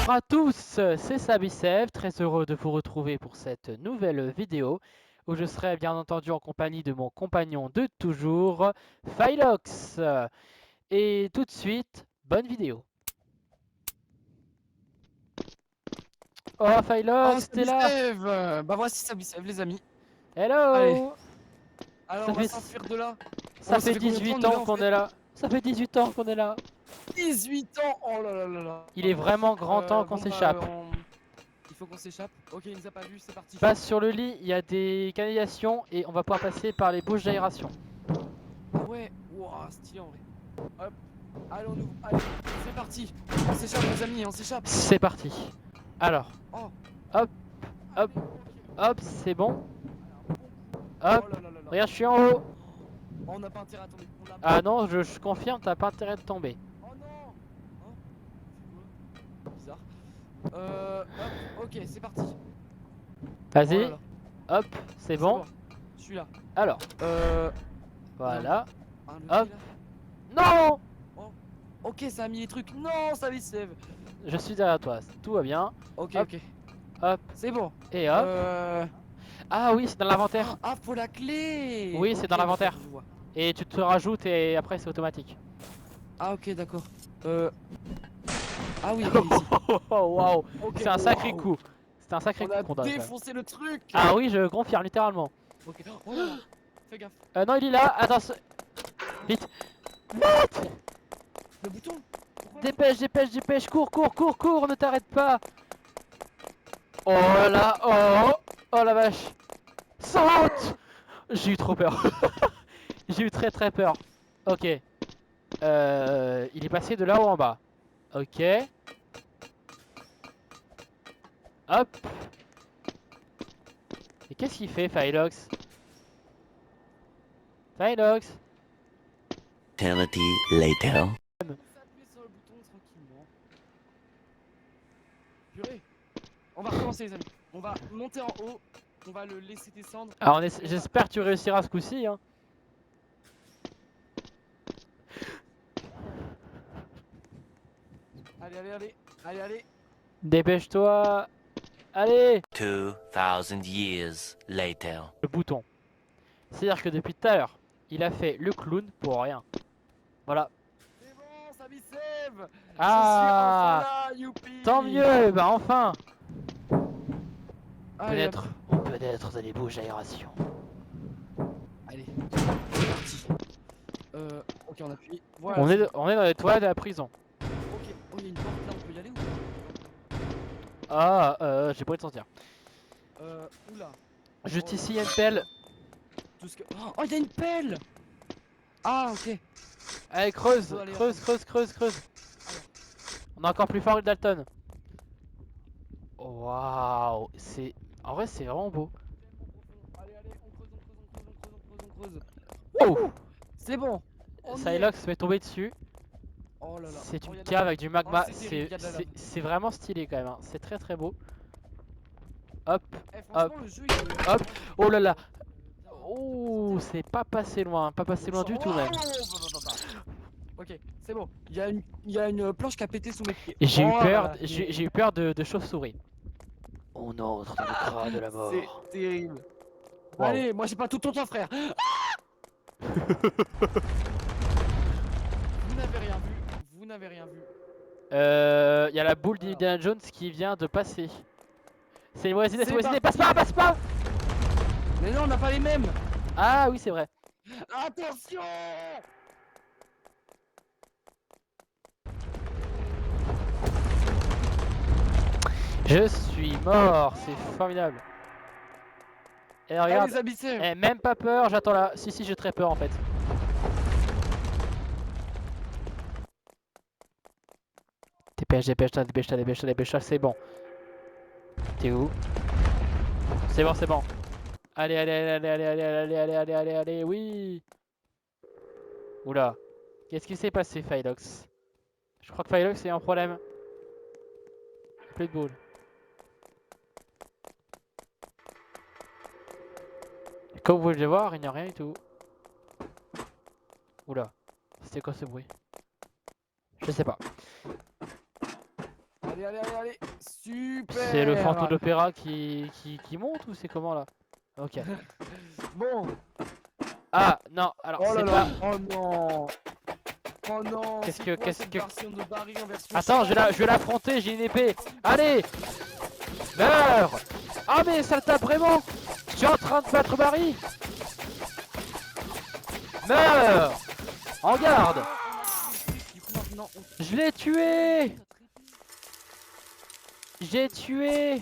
Bonjour à tous, c'est Sabicev, très heureux de vous retrouver pour cette nouvelle vidéo où je serai bien entendu en compagnie de mon compagnon de toujours, Phylox. Et tout de suite, bonne vidéo. Oh Oh, Phylox, t'es là? Sabicev. Bah voici Sabicev les amis. Allez, Hello! alors Ça on va fait, s'enfuir de là. ça Ça fait fait combien de temps 18 on est là ans en qu'on fait? est là. Ça fait 18 ans qu'on est là. 18 ans. Oh là là là là. Il est vraiment grand temps qu'on Bon bah s'échappe. il faut qu'on s'échappe. Ok, il nous a pas vu, c'est parti. Passe sur le lit, il y a des canalisations et on va pouvoir passer par les bouches d'aération. Ah ouais, wow, stylé en vrai. Hop, allez on ouvre, allez, c'est parti. On s'échappe les amis, on s'échappe. C'est parti. Alors, Oh, hop, hop, allez, hop, c'est bon. Hop, oh là là là là. regarde, je suis en haut. Oh, on n'a pas intérêt à tomber. On l'a Ah non, je confirme, t'as pas intérêt de tomber. Oh non. Hein? C'est quoi? Bizarre. Hop, ok, c'est parti. Oh là Vas-y, là. hop, c'est bon. Je suis là. Alors, Euh. voilà. Un Hop. levier là. Non! Ok, ça a mis les trucs. Non, ça save. Je suis derrière toi, tout va bien. Ok, Hop. ok. Hop, C'est bon. et hop. Ah oui, c'est dans l'inventaire. Ah, faut la clé. Oui, c'est Ok, dans l'inventaire. d'accord, je vois. Et tu te rajoutes et après c'est automatique. Ah, ok, d'accord. Ah oui, ok, ici. Oh waouh, Ok, c'est un sacré waouh. coup. C'est un sacré On coup a qu'on donne. défoncé le truc. Ah oui, je confirme littéralement. Ok. Oh là là. Fais gaffe. Non, il est là. Attends, vite. Vite! Le bouton. Pourquoi Dépêche, dépêche, dépêche. Cours, cours, cours, cours. Ne t'arrête pas. Oh là, oh, oh la vache. Saute! J'ai eu trop peur. J'ai eu très très peur. Ok. Il est passé de là-haut en bas. Ok. Hop. Et qu'est-ce qu'il fait, Phylox? Phylox? Eternity later. S'appuyer sur le bouton tranquillement. Purée. On va recommencer, les amis. On va monter en haut. On va le laisser descendre. Alors, j'espère que tu réussiras ce coup-ci. Hein. Allez, allez, allez. Allez, allez. Dépêche-toi. Allez! 2000 years later. Le bouton. C'est-à-dire que depuis tout à l'heure, il a fait le clown pour rien. Voilà. C'est bon, Sabicev. Ah! Je suis enfin là, youpi. Tant mieux! Bah enfin! Allez, Peut-être, on peut être dans les bouches d'aération. allez, c'est parti. Ok, on appuie. Voilà. On est dans les toilettes de la prison. Ok, oh, il y a une porte là, on peut y aller ou pas? Ah, j'ai pas envie de sentir. Oula. Juste Oh, ici, il y a une pelle. Tout ce que... Oh, il y a une pelle. Ah, ok. Allez, creuse, Faut aller creuse, creuse, creuse, creuse. On est encore plus fort que Dalton. Waouh, c'est... En vrai, c'est vraiment beau. Allez, allez, on creuse, on creuse, on creuse, on creuse, on creuse. Oh! C'est bon. On y est. Psylocke se fait tomber dessus. Oh là là. C'est Oh, y une a de la cave lave. avec du magma. Oh, c'est terrible, y a de la lave. C'est vraiment stylé quand même. Hein. C'est très très beau. Hop, Eh, franchement, hop, le jeu, il est... hop. Oh là là. Oh, c'est pas passé loin. Pas passé loin du tout même. Ok, c'est bon. Il y a une planche qui a pété sous mes pieds. J'ai eu Oh peur, là là. j'ai eu peur de chauve-souris. On entre dans le crâne de la mort. C'est terrible. Wow. Allez, moi j'ai pas tout ton temps, frère. Vous n'avez rien vu. Vous n'avez rien vu. Y a la boule d'Indiana Jones qui vient de passer. C'est une voisine, C'est passe pas, passe pas! Mais non, on n'a pas les mêmes. Ah oui, c'est vrai. Attention. Je suis mort, c'est formidable. Et regarde, Allez, Sabicev. eh, même pas peur, j'attends là. Si, j'ai très peur en fait. Dépêche-toi, dépêche-toi, dépêche-toi, dépêche-toi, c'est bon. T'es où? C'est bon, c'est bon. Allez, allez, allez, allez, allez, allez, allez, allez, allez, allez, oui. Oula. Qu'est-ce qui s'est passé, Phylox? Je crois que Phylox a eu un problème. Plus de boules. Comme vous pouvez le voir, il n'y a rien du tout. Oula. C'était quoi ce bruit? Je sais pas. Allez, allez, allez, allez. Super. C'est le fantôme d'opéra qui monte ou c'est comment là? Ok. Bon. Ah non, alors Oh là c'est là. pas... Oh non. Oh non. Qu'est-ce c'est que- quoi qu'est-ce cette que- version de Barry en version Attends, cheval je vais l'affronter, j'ai une épée. Allez. Meurs. Ah mais ça le tape vraiment. Je suis en train de battre Barry. Meurs. En garde. Du coup, maintenant, on- Je l'ai tué. J'ai tué.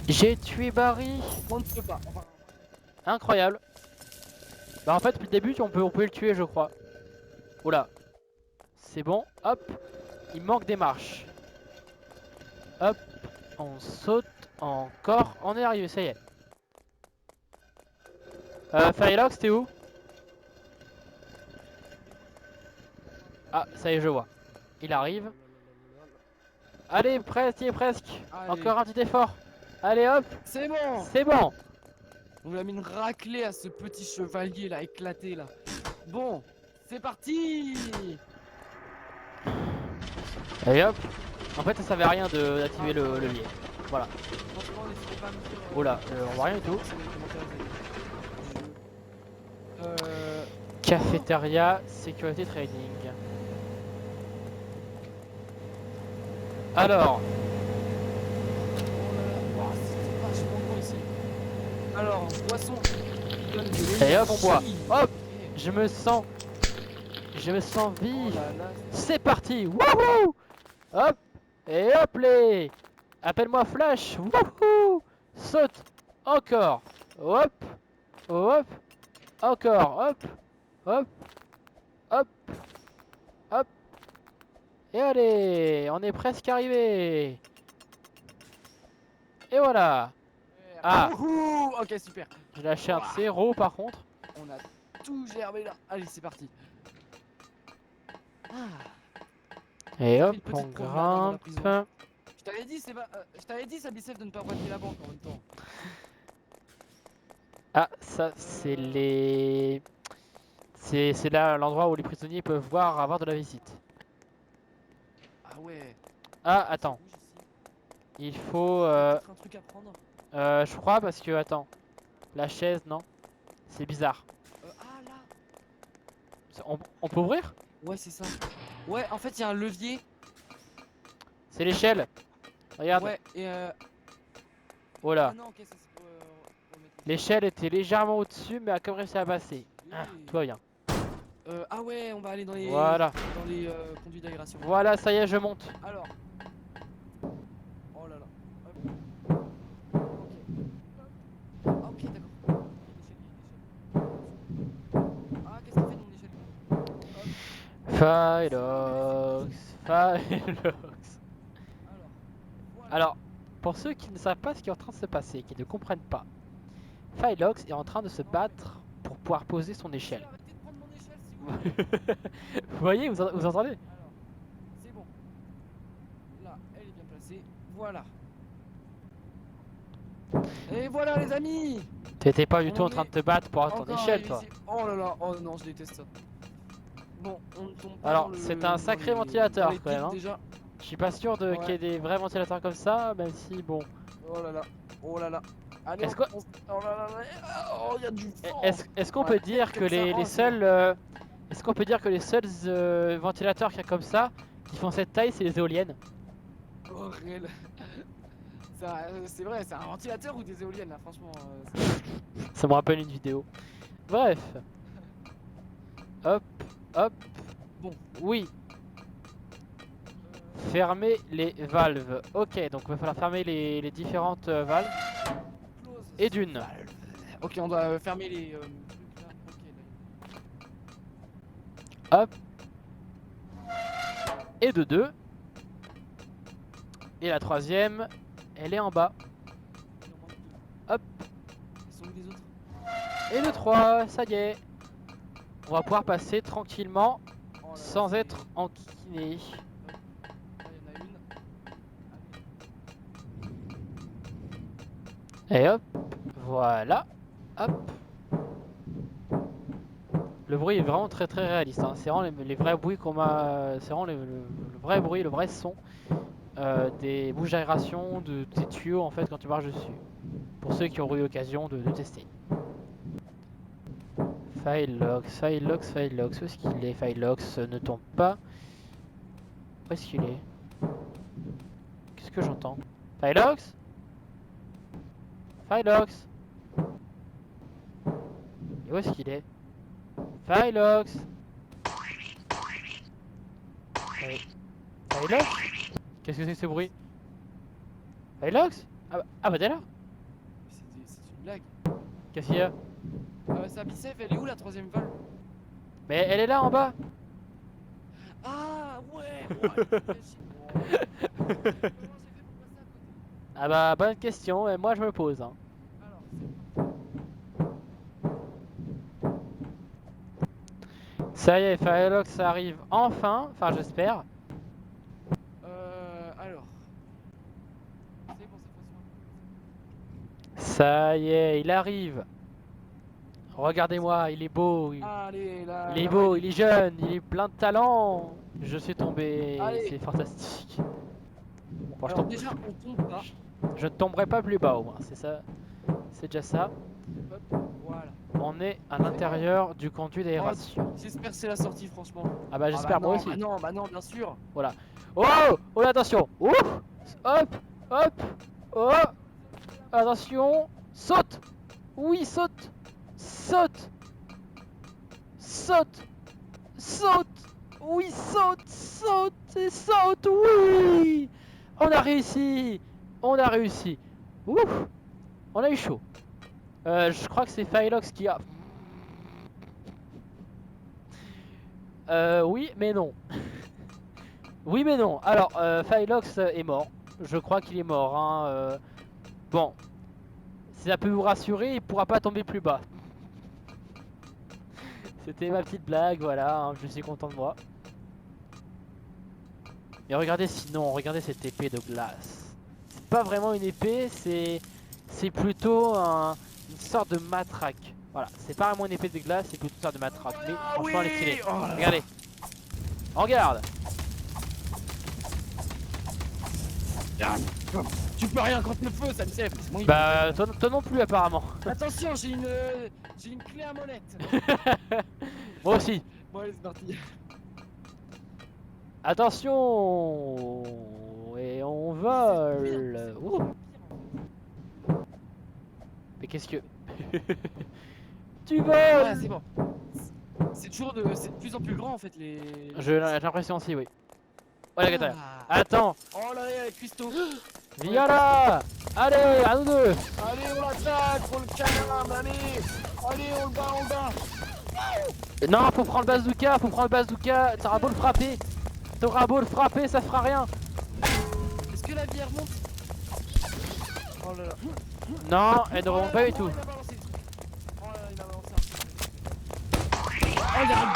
J'ai tué Barry. On ne peut pas. Enfin, Incroyable. Bah en fait depuis le début on peut le tuer je crois. Oula. C'est bon. Hop. Il manque des marches. Hop. On saute. Encore. On est arrivé, ça y est. Firelox, t'es où? Ah, ça y est, je vois. Il arrive. Allez, presque, il est presque. Allez. Encore un petit effort. Allez, hop. c'est bon. C'est bon. On lui a mis une raclée à ce petit chevalier là, éclaté là. Bon, c'est parti. Et hop. En fait, ça servait à rien d'activer le levier. Voilà. Franchement, n'hésitez pas à me dire, Oh là, on voit rien du tout. dans les commentaires, vous avez- Cafétéria, sécurité trading. Alors, Oh, c'était vachement bon ici. Alors, boisson. donne de et hop, on boit. l'énergie. Hop, Ok. je me sens Oh vie. là là. C'est parti. Wouhou. Hop, et hop les. Appelle-moi Flash. Wouhou. Saute. Encore. Hop, hop, encore. Hop, hop, hop, hop. Et allez, on est presque arrivé. Et voilà. Ah. Wouhou. Ok, super. J'ai lâché un zéro par contre. On a tout germé là. Allez, c'est parti. Ah. Et hop, une petite on promenade dans la prison. grimpe. Je t'avais dit, Sabicef, de ne pas braquer la banque en même temps. Ah, ça c'est les... C'est là l'endroit où les prisonniers peuvent avoir de la visite. Ah ouais. Ah, attends. C'est rouge ici. Il faut... Peut-être un truc à prendre. je crois parce que... Attends. La chaise, non. C'est bizarre. Ah là. On peut ouvrir? Ouais, c'est ça. Ouais, en fait, il y a un levier. C'est l'échelle. Regarde. Ouais, et Oh là. Ah non, ok, ça c'est pour remettre les- L'échelle était légèrement au-dessus, mais a quand même réussi à passer. Ah, tout va bien. Ah ouais, on va aller dans les Voilà. conduits d'aération. Voilà, ça y est, je monte. Alors. Oh là là. Hop. Ok. Ah, ok, d'accord. Il y a une échelle. Ah, qu'est-ce qu'il fait de mon échelle? Phylox. Phylox. Alors. Voilà. Alors, pour ceux qui ne savent pas ce qui est en train de se passer, qui ne comprennent pas, Phylox est en train de se battre pour pouvoir poser son échelle. Arrêtez de prendre mon échelle si vous Vous voyez, vous entendez? Alors, c'est bon. Là, elle est bien placée. Voilà. Et voilà les amis. T'étais pas du tout en On train de est te battre pour avoir ton Encore échelle, réussi. toi. Oh là là, oh non, je déteste ça. Bon, on ne tombe pas Alors, dans le- c'est un dans sacré les- ventilateur, dans les quand même, pics hein. déjà. Je suis pas sûr Ouais. qu'il y ait des vrais ventilateurs comme ça, même si, bon. Oh là là, oh là là. Allez, Est-ce on- que- oh là là là, oh, il y a du vent. Est-ce qu'on Ouais, peut dire que comme ça, les oh, c'est seuls... est-ce qu'on peut dire que les seuls ventilateurs qu'il y a comme ça, qui font cette taille, c'est les éoliennes? Oh, réel. C'est vrai, c'est un ventilateur ou des éoliennes là, franchement. Ça me rappelle une vidéo. Bref. Hop, hop. Bon. Oui. Fermer les valves. Ok, donc il va falloir fermer les différentes valves. Close Et the d'une. valve. Ok, on doit fermer les trucs là. Ok, là. Hop. Et de 2. Et la troisième, elle est en bas. Il en manque 2. Hop. Ils sont où les autres? Et de 3, ça y est. On va pouvoir passer tranquillement Oh là là, sans c'est- être enquiné. Là, il y en a une. Allez. Et hop, voilà. Hop. Le bruit est vraiment très très réaliste. Hein. C'est vraiment les vrais bruits qu'on m'a. C'est vraiment le vrai bruit, le vrai son des bouches d'aération, des tuyaux en fait quand tu marches dessus. Pour ceux qui auront eu l'occasion de tester. Filelox, Filelox, Filelox. Où est-ce qu'il est? Filelox ne tombe pas. Où est-ce qu'il est? Qu'est-ce que j'entends? Filelox? Filelox? Et où est-ce qu'il est? Filelox? Filelox? Qu'est-ce que c'est que ce bruit? Filelox? Ah bah t'es là? C'est une blague. Qu'est-ce qu'il y a? Sa bicef, elle est où la troisième vol? Mais elle est là en bas! Ah ouais, ouais. Comment j'ai fait pour passer à côté? Ah bah bonne question et moi je me pose. Hein. Alors, c'est Ça y est, Firelox arrive enfin, enfin j'espère. alors. C'est bon, cette fois-ci. Ça y est, il arrive. Regardez-moi, il est beau, Allez, là. il est là, beau, ouais, il est jeune, il est plein de talent. Je suis tombé, Allez. c'est fantastique. Bon, Alors, déjà, on tombe pas. je ne tomberai pas plus bas au moins, c'est ça, c'est déjà ça. Hop, voilà. On est à l'intérieur du conduit d'aération. J'espère que c'est la sortie, franchement. Ah bah j'espère moi aussi. Bah non, bien sûr. Voilà. Oh, oh attention. Ouf. Hop, hop, oh. Attention, saute. Oui, saute. Saute. Saute. Saute. Oui, saute, saute et saute. Oui. On a réussi. On a réussi. Ouf. On a eu chaud. Je crois que c'est Filox qui a... oui, mais non. Oui, mais non. Alors, Filox est mort. Je crois qu'il est mort. Hein. Bon. Si ça peut vous rassurer, il pourra pas tomber plus bas. C'était ma petite blague, voilà. Hein, je suis content de moi. Mais regardez sinon, regardez cette épée de glace. C'est pas vraiment une épée, c'est plutôt une sorte de matraque. Voilà, c'est pas vraiment une épée de glace, c'est plutôt une sorte de matraque. Mais franchement, elle est stylée. Oh là là. Regardez. Regarde. Tu peux rien contre le feu, ça me sert. Bah, toi non plus apparemment. Attention, j'ai une clé à molette. Moi aussi. Bon, allez, c'est parti. Attention. Et on vole. Ouh. Mais qu'est-ce que... Tu Ouais, voles. c'est bon. C'est c'est de plus en plus grand en fait les. J'ai l'impression aussi, oui. Oh la gata. Ah. Attends. Oh là là, les cuistots. Viens là. Allez, à nous deux. Allez, on l'attaque, on le canarde, allez. Allez, on le bat, on le bat. Non, faut prendre le bazooka, faut prendre le bazooka. T'auras beau le frapper. T'auras beau le frapper, ça fera rien. Est-ce que la vie remonte? Oh là là. Non, elle ne remonte pas du tout. Il a balancé le truc. Oh là là, il a balancé un truc. Oh, il y a un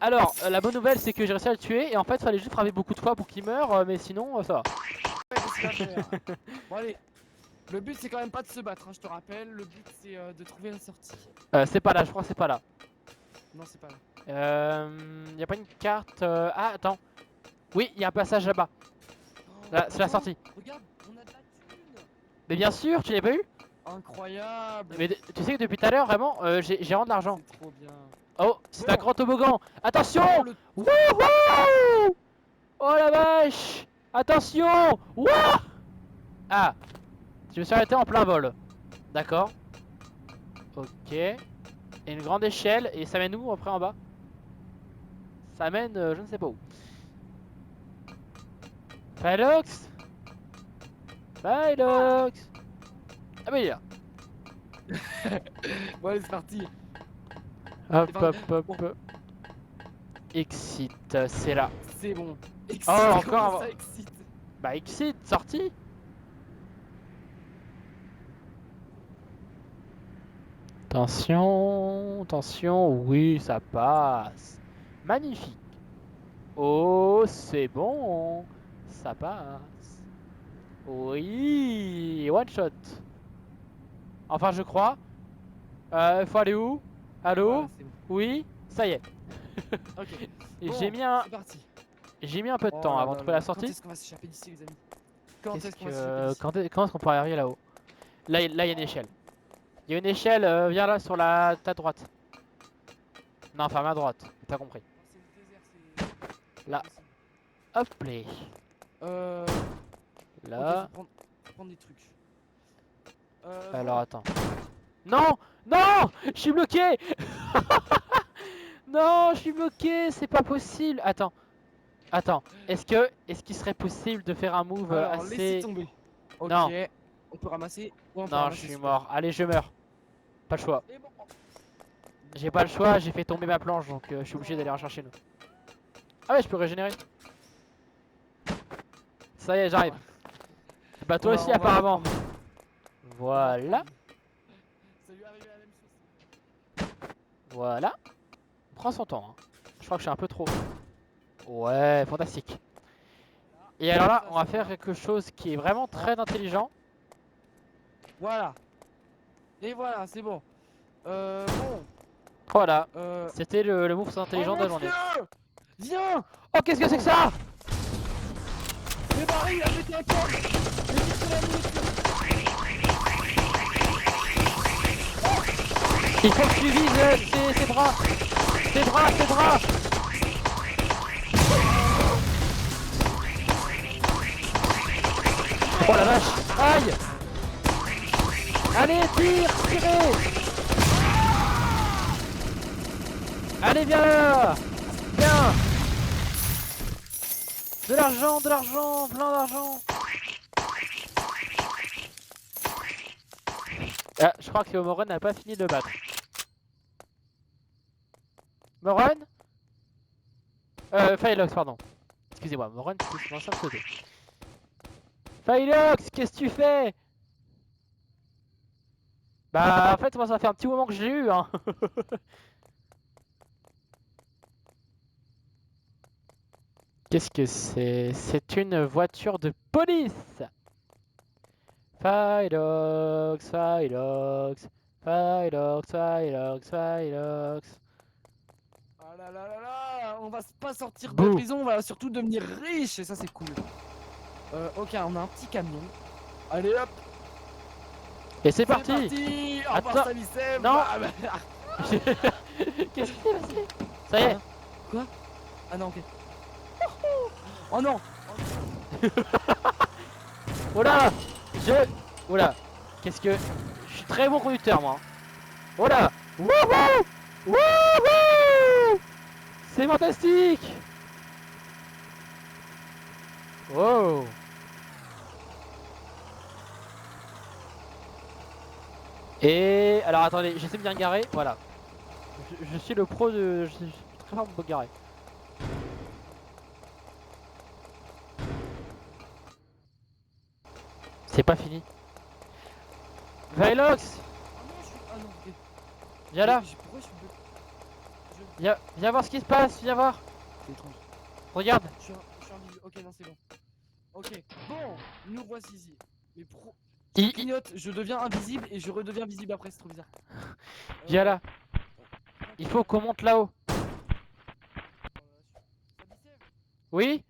Alors, la bonne nouvelle, c'est que j'ai réussi à le tuer. Et en fait, fallait juste frapper beaucoup de fois pour qu'il meure. Mais sinon, ça va. Bon allez, le but c'est quand même pas de se battre, hein, je te rappelle, le but c'est de trouver la sortie. C'est pas là, je crois que c'est pas là. Non c'est pas là. Y a pas une carte Ah, attends. Oui, il y a un passage là-bas. Là, c'est la sortie. Regarde, on a de la thune. Mais bien sûr, tu l'as pas eu? Incroyable. Mais tu sais que depuis tout à l'heure, vraiment, j'ai vraiment de l'argent. C'est trop bien. Oh, c'est un grand toboggan. Attention! Oh, le- Wouhou! Oh la vache! Attention! Wouah! Ah! Je me suis arrêté en plein vol. D'accord. Ok. Et une grande échelle. Et ça mène où après en bas? Ça mène je ne sais pas où. Filox! Filox! Ah bah il est là. Bon allez c'est parti. Hop, C'est parti. hop, Bon. hop. Exit, c'est là. C'est bon. Excite, Oh, comment encore ça excite? Bah, exit, sorti. Attention, attention, oui, ça passe. Magnifique. Oh, c'est bon. Ça passe. Oui, one shot. Enfin, je crois. Faut aller où? Allô? Voilà, c'est bon. Oui, ça y est. Ok. Et Bon, c'est parti. j'ai mis un peu de Oh temps là avant de là trouver là. la Quand sortie. est-ce qu'on va s'échapper d'ici les amis? Quand Qu'est-ce est-ce qu'on va s'échapper que d'ici? quand est-ce qu'on peut arriver là-haut? Là, il y a une échelle. Il y a une échelle, viens là sur ta droite. Non, enfin ma droite. T'as compris. C'est le désert, c'est Là. impossible. Hop là. Ok, Là. faut prendre des trucs. Alors Bon. attends. Non! Non! Je suis bloqué! Non, je suis bloqué, c'est pas possible. Attends. Attends. Est-ce qu'il serait possible de faire un move Alors, laissez assez... tomber. Ok. Non. On peut ramasser. Ouais, on peut Non, je ramasser, suis super. mort. Allez, je meurs. Pas le choix. Et bon. J'ai pas le choix, j'ai fait tomber ma planche, donc je suis obligé d'aller en chercher une autre. Ah ouais, je peux régénérer. Ça y est, j'arrive. Bah toi aussi On va apparemment. reprendre. Voilà. Ça lui est arrivé la même chose. Voilà. On prend son temps. Hein. Je crois que je suis un peu trop. Ouais, fantastique. Et alors là, on va faire quelque chose qui est vraiment très intelligent. Voilà. Et voilà, c'est bon. Bon. Voilà. Euh... C'était le move très intelligent Oh de la mon journée. Dieu! Viens! Oh, qu'est-ce que c'est que ça? Mais Barry, il a pété un câble! Mais qu'est-ce que la munition? Il faut que tu vises ses bras. Ses bras, ses bras. Oh la vache. Aïe. Allez, tire, tirez. Allez, viens là. Viens. De l'argent, plein d'argent. Ah, je crois que Moron n'a pas fini de battre. Moron? Phylox, pardon. Excusez-moi, Moron, c'est mon ancien pseudo. Phylox, qu'est-ce que tu fais? Bah, en fait, moi, ça fait un petit moment que j'ai eu, hein. Qu'est-ce que c'est? C'est une voiture de police. Phylox, Phylox, Phylox, Phylox, Phylox. Ah là là là là! On va pas sortir de la Bouh. prison, on va surtout devenir riche et ça c'est cool. Ok, on a un petit camion. Allez hop! Et c'est parti. Au revoir Attends. Samissem! Non. Ah, bah. Qu'est-ce qui s'est passé? Ça y est. Quoi? Ah non, ok. Oh non! Oh là. Oh là. Qu'est-ce que... Je suis très bon conducteur, moi. Oh là. Wouhou. Wouhou. C'est fantastique. Wow. Et... Alors attendez, j'essaie de bien garer. Voilà. Je suis le pro de... Je suis très fort pour garer. C'est pas fini. Vylox. Ah non, je suis. Ah non, ok. Viens là. Pourquoi je suis bleu? Viens voir ce qui se passe. Viens voir. C'est étrange. Regarde. Je suis invisible. Ok, non, c'est bon. Ok, bon, nous voici ici. Mais pro. Je Il- clignote, je deviens invisible et je redeviens visible après, c'est trop bizarre. Viens là. Il faut qu'on monte là-haut. Oui?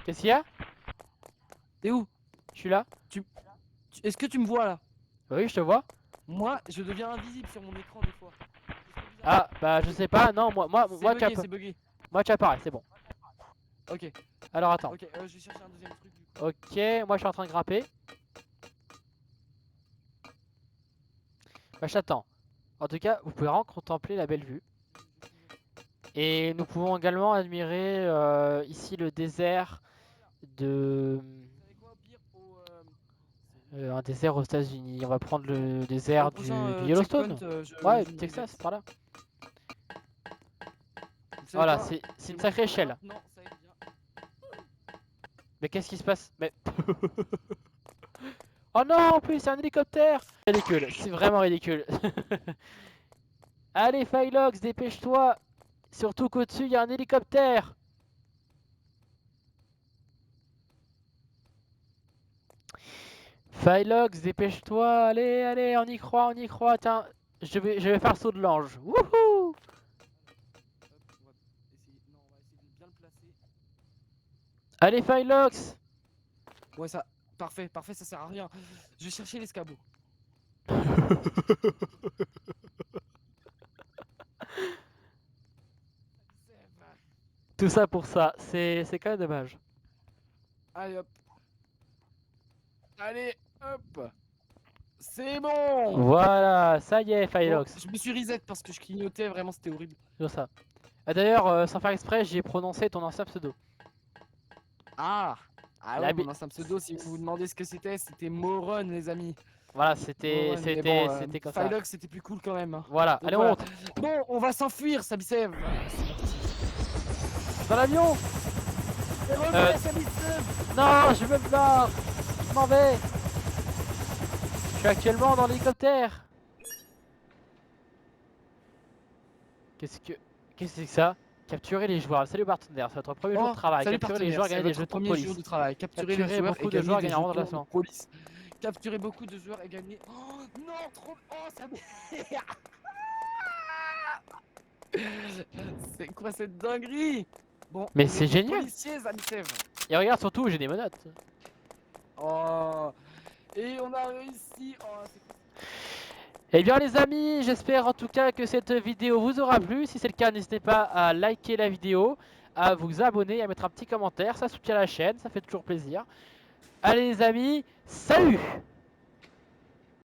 Qu'est-ce qu'il y a? T'es où? Je suis là. Est-ce que tu me vois là? Oui, je te vois. Moi, je deviens invisible sur mon écran des fois. C'est trop bizarre. Ah, bah je sais pas. Non, moi C'est bugué. tu apparais, c'est bon. Ok, Alors attends. ok, je vais chercher un deuxième truc du coup. Ok, moi je suis en train de grimper. Bah je t'attends. En tout cas, vous pouvez vraiment contempler la belle vue. Et nous pouvons également admirer ici le désert de... Vous savez quoi, au pire, Un désert aux États-Unis. On va prendre le désert Au prochain, du Yellowstone. checkpoint, Ouais, je me Texas, reset. par là. Vous savez Voilà, quoi? c'est une moi sacrée qui prends échelle. maintenant, ça y est, bien. Mais qu'est-ce qui se passe? Mais... Oh non, en plus, c'est un hélicoptère! Ridicule, c'est vraiment ridicule. Allez, Phylox, dépêche-toi! Surtout qu'au-dessus, il y a un hélicoptère! Phylox, dépêche-toi! Allez, allez, on y croit, on y croit. Tiens, je vais faire saut de l'ange. Wouhou! Hop, on va essayer. Non, on va essayer de bien le placer. Allez, Phylox! Ouais, ça. Parfait, parfait, ça sert à rien. Je vais chercher l'escabeau. Tout ça pour ça, c'est quand même dommage. Allez hop. Allez hop. C'est bon. Voilà, ça y est, Bon, Phylox. je me suis reset parce que je clignotais, vraiment c'était horrible. C'est ça. Ah, d'ailleurs, sans faire exprès, j'ai prononcé ton ancien pseudo. Ah. Ah La ouais, bi- mon ancien pseudo, si vous vous demandez ce que c'était Moron les amis. Voilà, c'était Moron, mais bon, c'était comme ça. Phylox c'était plus cool quand même. Hein. Voilà, Donc allez, on voilà. monte. Bon, on va s'enfuir, Sabisev. Dans l'avion. Non, je me barre. Je m'en vais. Je suis actuellement dans l'hélicoptère. Qu'est-ce que c'est que ça? Capturer les joueurs. Salut partenaire, c'est votre premier jour de travail. Salut Capturer les partenaire, joueurs, c'est gagner des votre jetons de premier jour police. de travail. Capturer Capturer les joueurs beaucoup et de joueurs, gagner des gagner un jetons de remplacement. police. Capturer beaucoup de joueurs et gagner... Oh non, trop... Oh, ça C'est quoi cette dinguerie? Bon, Mais on c'est est des génial. policiers, Zamisev. Et regarde surtout, j'ai des menottes. Oh... Et on a réussi. Oh, c'est cool. Eh bien les amis, j'espère en tout cas que cette vidéo vous aura plu. Si c'est le cas, n'hésitez pas à liker la vidéo, à vous abonner, à mettre un petit commentaire. Ça soutient la chaîne, ça fait toujours plaisir. Allez les amis, salut!